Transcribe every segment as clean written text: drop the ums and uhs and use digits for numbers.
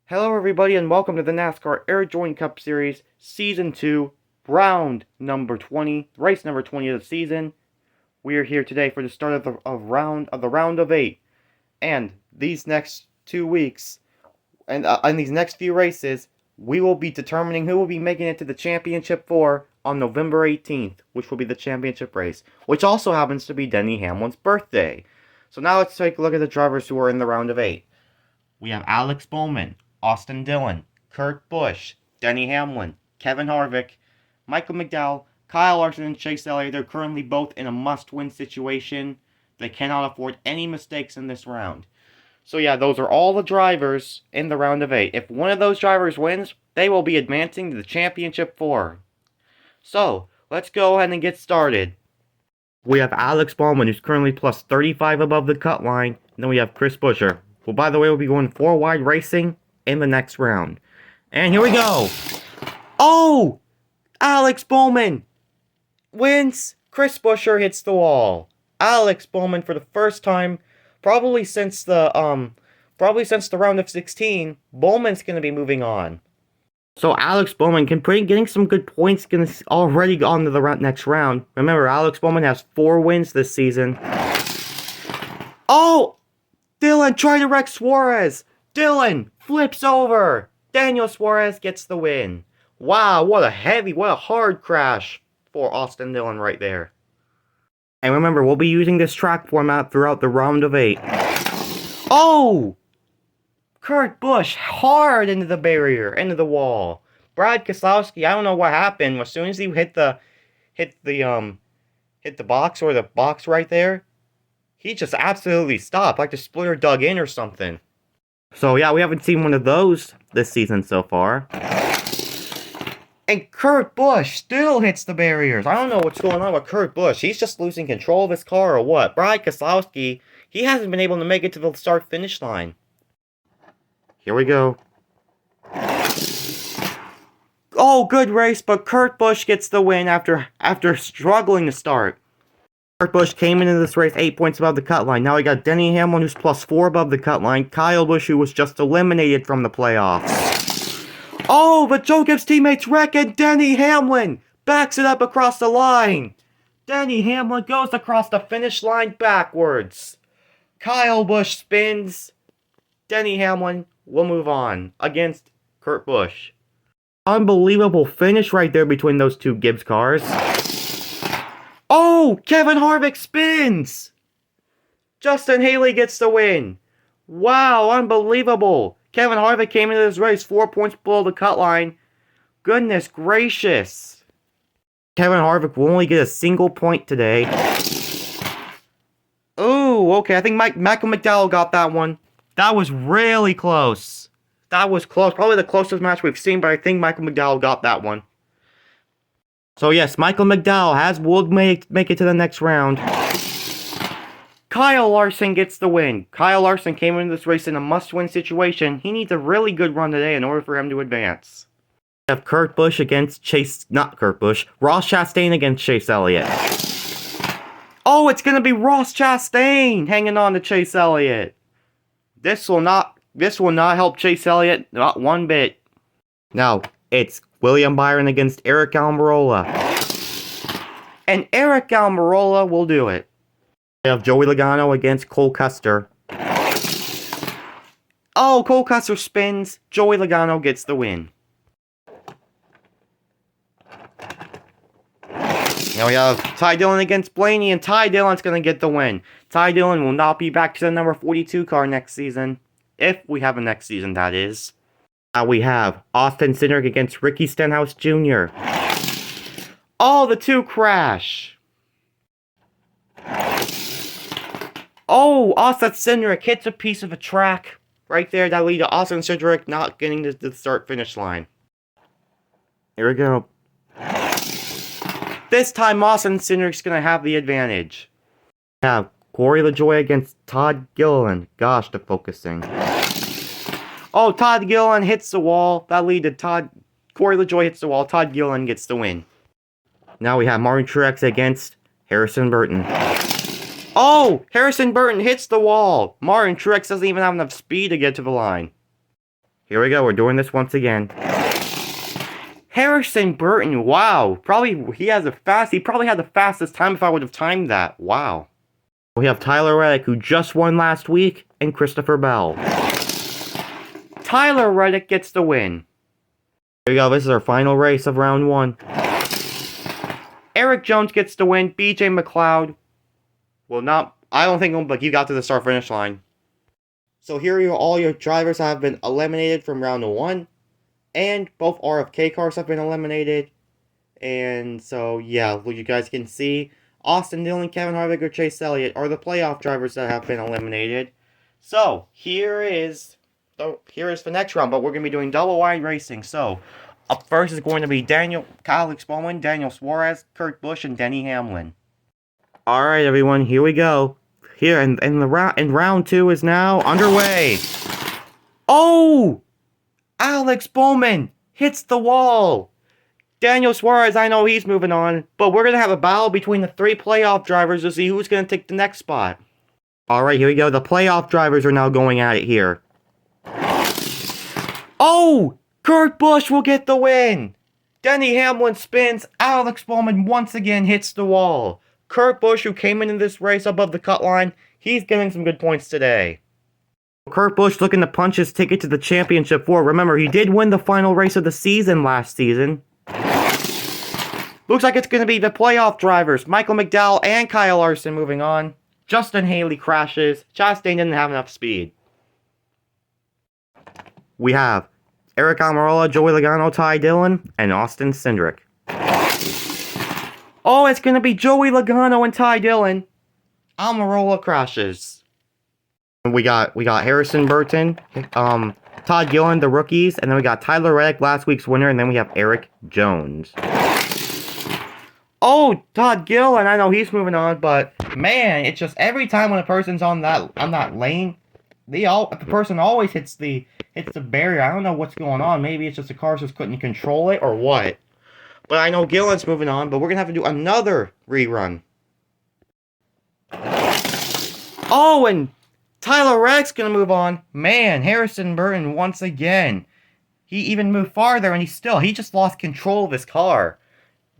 Hello everybody and welcome to the NASCAR Air Jordan Cup Series Season 2, round number 20, race number 20 of the season. We are here today for the start of the round of 8. And these next 2 weeks, and in these next few races, we will be determining who will be making it to the Championship 4 on November 18th, which will be the championship race, which also happens to be Denny Hamlin's birthday. So now let's take a look at the drivers who are in the round of 8. We have Alex Bowman, Austin Dillon, Kurt Busch, Denny Hamlin, Kevin Harvick, Michael McDowell, Kyle Larson, and Chase Elliott. They're currently both in a must-win situation. They cannot afford any mistakes in this round. So yeah, those are all the drivers in the round of 8. If one of those drivers wins, they will be advancing to the Championship 4. So, let's go ahead and get started. We have Alex Bowman, who's currently plus 35 above the cut line. And then we have Chris Buescher, who, by the way, will be going 4-wide racing in the next round. And here we go. Oh! Alex Bowman wins. Chris Buescher hits the wall. Alex Bowman, for the first time, probably since the round of 16, Bowman's going to be moving on. So Alex Bowman getting some good points already on to the next round. Remember, Alex Bowman has 4 wins this season. Oh! Dylan tried to wreck Suarez. Dylan flips over. Daniel Suarez gets the win. Wow, what a hard crash for Austin Dillon right there. And remember, we'll be using this track format throughout the round of 8. Oh! Kurt Busch hard into the barrier, into the wall. Brad Keselowski, I don't know what happened. As soon as he hit the box or the box right there, he just absolutely stopped, like the splitter dug in or something. So yeah, we haven't seen one of those this season so far. And Kurt Busch still hits the barriers. I don't know what's going on with Kurt Busch. He's just losing control of his car or what. Brad Keselowski, he hasn't been able to make it to the start-finish line. Here we go. Oh, good race, but Kurt Busch gets the win after struggling to start. Kurt Busch came into this race 8 points above the cut line. Now we got Denny Hamlin, who's plus 4 above the cut line. Kyle Busch, who was just eliminated from the playoffs. Oh, but Joe Gibbs' teammates wreck, and Denny Hamlin backs it up across the line. Denny Hamlin goes across the finish line backwards. Kyle Busch spins. Denny Hamlin will move on against Kurt Busch. Unbelievable finish right there between those two Gibbs cars. Oh, Kevin Harvick spins. Justin Haley gets the win. Wow, unbelievable. Kevin Harvick came into this race 4 points below the cut line. Goodness gracious. Kevin Harvick will only get a single point today. Ooh, okay, I think Michael McDowell got that one. That was really close. That was close. Probably the closest match we've seen, but I think Michael McDowell got that one. So yes, Michael McDowell will make it to the next round. Kyle Larson gets the win. Kyle Larson came into this race in a must-win situation. He needs a really good run today in order for him to advance. We have Ross Chastain against Chase Elliott. Oh, it's going to be Ross Chastain hanging on to Chase Elliott. This will not help Chase Elliott, not one bit. Now, it's William Byron against Eric Almirola. And Eric Almirola will do it. We have Joey Logano against Cole Custer. Oh, Cole Custer spins. Joey Logano gets the win. Now we have Ty Dillon against Blaney, and Ty Dillon's going to get the win. Ty Dillon will not be back to the number 42 car next season. If we have a next season, that is. Now we have Austin Cindric against Ricky Stenhouse Jr. Oh, the two crash. Oh, Austin Cindric hits a piece of a track right there that lead to Austin Cindric not getting to the start-finish line. Here we go. This time, Austin Cindric's going to have the advantage. We have Corey LaJoie against Todd Gilliland. Gosh, the focusing. Oh, Todd Gilliland hits the wall. That lead to Corey LaJoie hits the wall. Todd Gilliland gets the win. Now we have Martin Truex against Harrison Burton. Oh! Harrison Burton hits the wall! Martin Truex doesn't even have enough speed to get to the line. Here we go. We're doing this once again. Harrison Burton, wow. He probably had the fastest time if I would have timed that. Wow. We have Tyler Reddick, who just won last week, and Christopher Bell. Tyler Reddick gets the win. Here we go. This is our final race of round 1. Eric Jones gets the win. BJ McLeod will not. I don't think but he got to the start finish line. So here are all your drivers have been eliminated from round 1. And both RFK cars have been eliminated. And so, yeah, what you guys can see, Austin Dillon, Kevin Harvick, or Chase Elliott are the playoff drivers that have been eliminated. So, here is the next round, but we're going to be doing double wide racing. So, up first is going to be Alex Bowman, Daniel Suarez, Kurt Busch, and Denny Hamlin. Alright, everyone, here we go. Here, and round 2 is now underway. Oh! Alex Bowman hits the wall. Daniel Suarez, I know he's moving on, but we're going to have a battle between the 3 playoff drivers to see who's going to take the next spot. Alright, here we go. The playoff drivers are now going at it here. Oh! Kurt Busch will get the win. Denny Hamlin spins. Alex Bowman once again hits the wall. Kurt Busch, who came into this race above the cut line, he's getting some good points today. Kurt Busch looking to punch his ticket to the championship war. Remember, he did win the final race of the season last season. Looks like it's going to be the playoff drivers, Michael McDowell and Kyle Larson moving on. Justin Haley crashes. Chastain didn't have enough speed. We have Eric Almirola, Joey Logano, Ty Dillon, and Austin Cindric. Oh, it's going to be Joey Logano and Ty Dillon. Almirola crashes. We got Harrison Burton, Todd Gilliland, the rookies, and then we got Tyler Reddick, last week's winner, and then we have Eric Jones. Oh, Todd Gilliland, I know he's moving on, but man, it's just every time when a person's on that lane, the person always hits the barrier. I don't know what's going on. Maybe it's just the cars just couldn't control it or what. But I know Gilliland's moving on, but we're gonna have to do another rerun. Oh, and Tyler Reddick's gonna move on. Man, Harrison Burton once again. He even moved farther, and he just lost control of his car.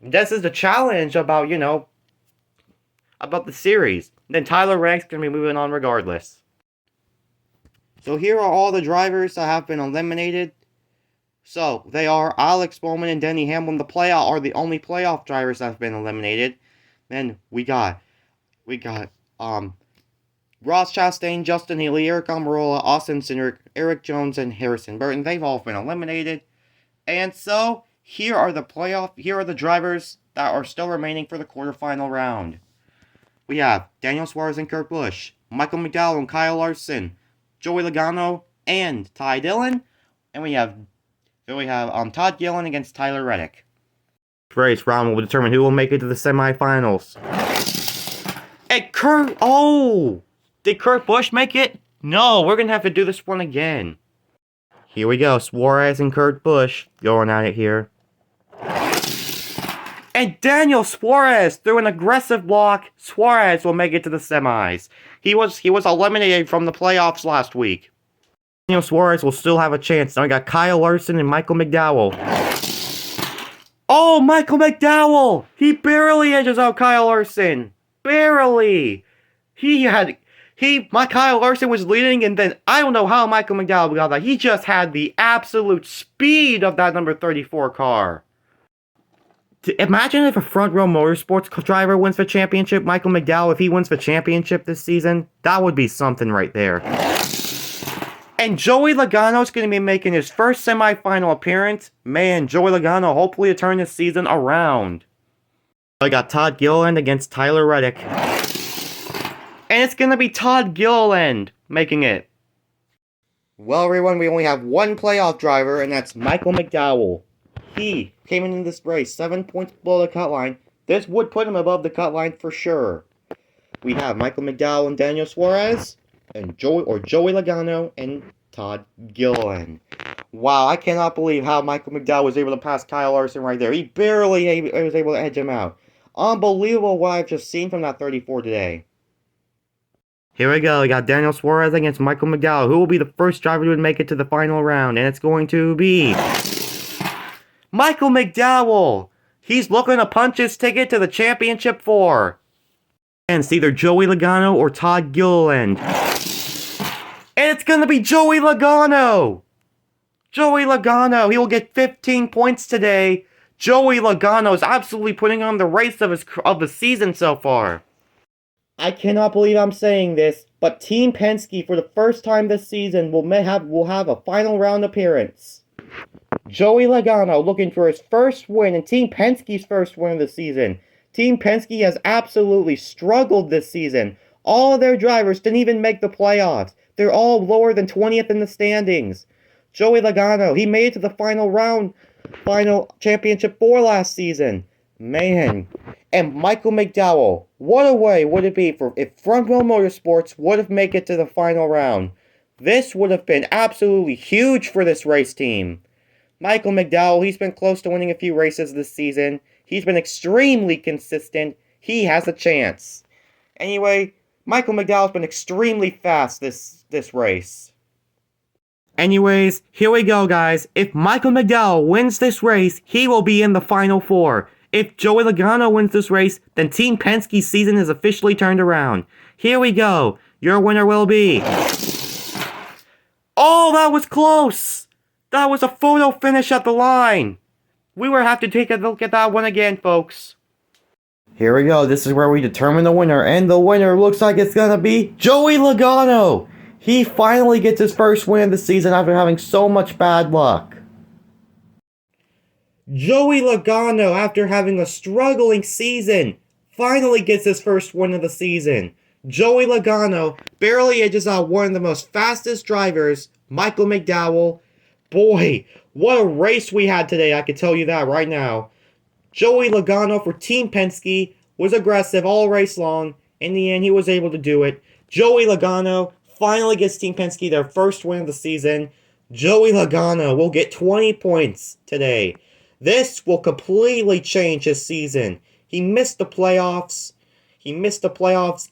This is the challenge about, about the series. Then Tyler Reddick's gonna be moving on regardless. So here are all the drivers that have been eliminated. So they are Alex Bowman and Denny Hamlin. Are the only playoff drivers that have been eliminated. Then we got Ross Chastain, Justin Haley, Eric Almirola, Austin Cindric, Eric Jones, and Harrison Burton. They've all been eliminated. And so, here are the drivers that are still remaining for the quarterfinal round. We have Daniel Suarez and Kurt Busch, Michael McDowell and Kyle Larson, Joey Logano and Ty Dillon, and we have Todd Gilliland against Tyler Reddick. Race round will determine who will make it to the semifinals. And did Kurt Busch make it? No, we're going to have to do this one again. Here we go, Suarez and Kurt Busch going at it here. And Daniel Suarez, through an aggressive block, Suarez will make it to the semis. He was eliminated from the playoffs last week. Daniel Suarez will still have a chance. Now we got Kyle Larson and Michael McDowell. Oh, Michael McDowell! He barely edges out Kyle Larson. Barely! Kyle Larson was leading, and then I don't know how Michael McDowell got that. He just had the absolute speed of that number 34 car. Imagine if a Front Row Motorsports driver wins the championship, Michael McDowell, if he wins the championship this season, that would be something right there. And Joey Logano's going to be making his first semifinal appearance. Man, Joey Logano hopefully to turn this season around. I got Todd Gilliland against Tyler Reddick. And it's going to be Todd Gilliland making it. Well, everyone, we only have one playoff driver, and that's Michael McDowell. He came in this race 7 points below the cut line. This would put him above the cut line for sure. We have Michael McDowell and Daniel Suarez, and Joey Logano and Todd Gilliland. Wow, I cannot believe how Michael McDowell was able to pass Kyle Larson right there. He barely was able to edge him out. Unbelievable what I've just seen from that 34 today. Here we go. We got Daniel Suarez against Michael McDowell. Who will be the first driver to make it to the final round? And it's going to be Michael McDowell. He's looking to punch his ticket to the championship 4. And it's either Joey Logano or Todd Gilliland. And it's going to be Joey Logano. Joey Logano. He will get 15 points today. Joey Logano is absolutely putting on the race of the season so far. I cannot believe I'm saying this, but Team Penske for the first time this season will have a final round appearance. Joey Logano looking for his first win and Team Penske's first win of the season. Team Penske has absolutely struggled this season. All of their drivers didn't even make the playoffs. They're all lower than 20th in the standings. Joey Logano, he made it to the final championship 4 last season. Man. And Michael McDowell, what a way would it be if Front Row Motorsports would have made it to the final round. This would have been absolutely huge for this race team. Michael McDowell, he's been close to winning a few races this season. He's been extremely consistent. He has a chance. Anyway, Michael McDowell's been extremely fast this race. Anyways, here we go, guys. If Michael McDowell wins this race, he will be in the Final 4. If Joey Logano wins this race, then Team Penske's season is officially turned around. Here we go. Your winner will be... Oh, that was close! That was a photo finish at the line. We will have to take a look at that one again, folks. Here we go. This is where we determine the winner. And the winner looks like it's going to be Joey Logano. He finally gets his first win of the season after having so much bad luck. Joey Logano, after having a struggling season, finally gets his first win of the season. Joey Logano barely edges out one of the most fastest drivers, Michael McDowell. Boy, what a race we had today, I can tell you that right now. Joey Logano for Team Penske was aggressive all race long. In the end, he was able to do it. Joey Logano finally gets Team Penske their first win of the season. Joey Logano will get 20 points today. This will completely change his season. He missed the playoffs.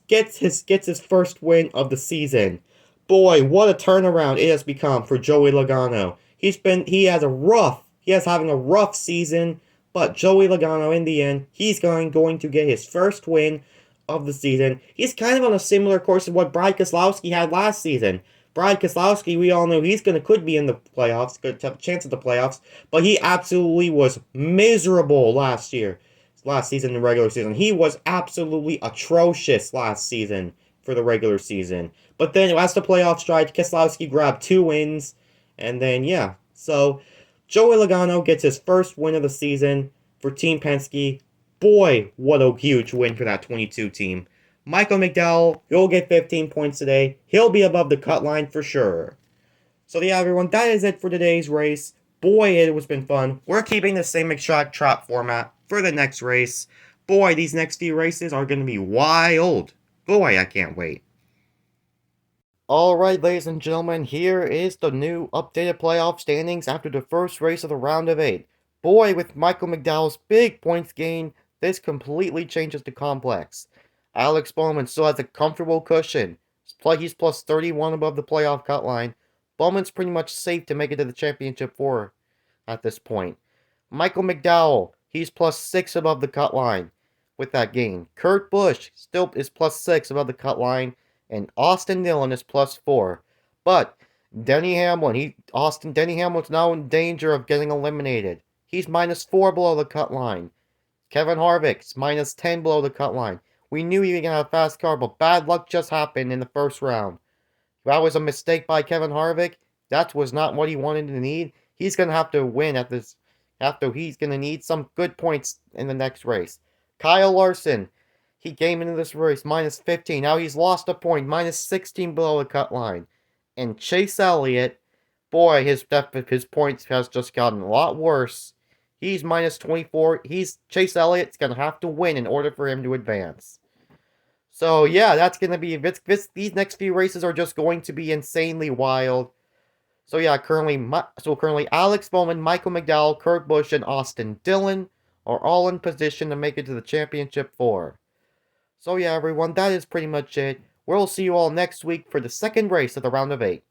Gets his first win of the season. Boy, what a turnaround it has become for Joey Logano. He has having a rough season, but Joey Logano in the end, he's going to get his first win of the season. He's kind of on a similar course to what Brad Keselowski had last season. Brad Keselowski, we all know could be in the playoffs, could have a chance at the playoffs, but he absolutely was miserable last season in the regular season. He was absolutely atrocious last season for the regular season. But then, as the playoffs started, Keselowski grabbed 2 wins, and then, yeah. So, Joey Logano gets his first win of the season for Team Penske. Boy, what a huge win for that 22 team. Michael McDowell, he'll get 15 points today. He'll be above the cut line for sure. So yeah, everyone, that is it for today's race. Boy, it has been fun. We're keeping the same exact trap format for the next race. Boy, these next few races are going to be wild. Boy, I can't wait. Alright, ladies and gentlemen, here is the new updated playoff standings after the first race of the round of 8. Boy, with Michael McDowell's big points gain, this completely changes the complex. Alex Bowman still has a comfortable cushion. He's plus 31 above the playoff cut line. Bowman's pretty much safe to make it to the championship 4 at this point. Michael McDowell, he's plus 6 above the cut line with that gain. Kurt Busch still is plus 6 above the cut line. And Austin Dillon is plus 4. But Denny Hamlin's now in danger of getting eliminated. He's minus 4 below the cut line. Kevin Harvick's minus 10 below the cut line. We knew he was going to have a fast car, but bad luck just happened in the first round. That was a mistake by Kevin Harvick. That was not what he wanted to need. He's going to have to win at this. He's going to need some good points in the next race. Kyle Larson, he came into this race minus 15. Now he's lost a point, minus 16 below the cut line. And Chase Elliott, boy, his points has just gotten a lot worse. He's minus 24. Chase Elliott's going to have to win in order for him to advance. So, yeah, that's going to be... These next few races are just going to be insanely wild. So, yeah, currently Alex Bowman, Michael McDowell, Kurt Busch, and Austin Dillon are all in position to make it to the championship 4. So, yeah, everyone, that is pretty much it. We'll see you all next week for the second race of the round of 8.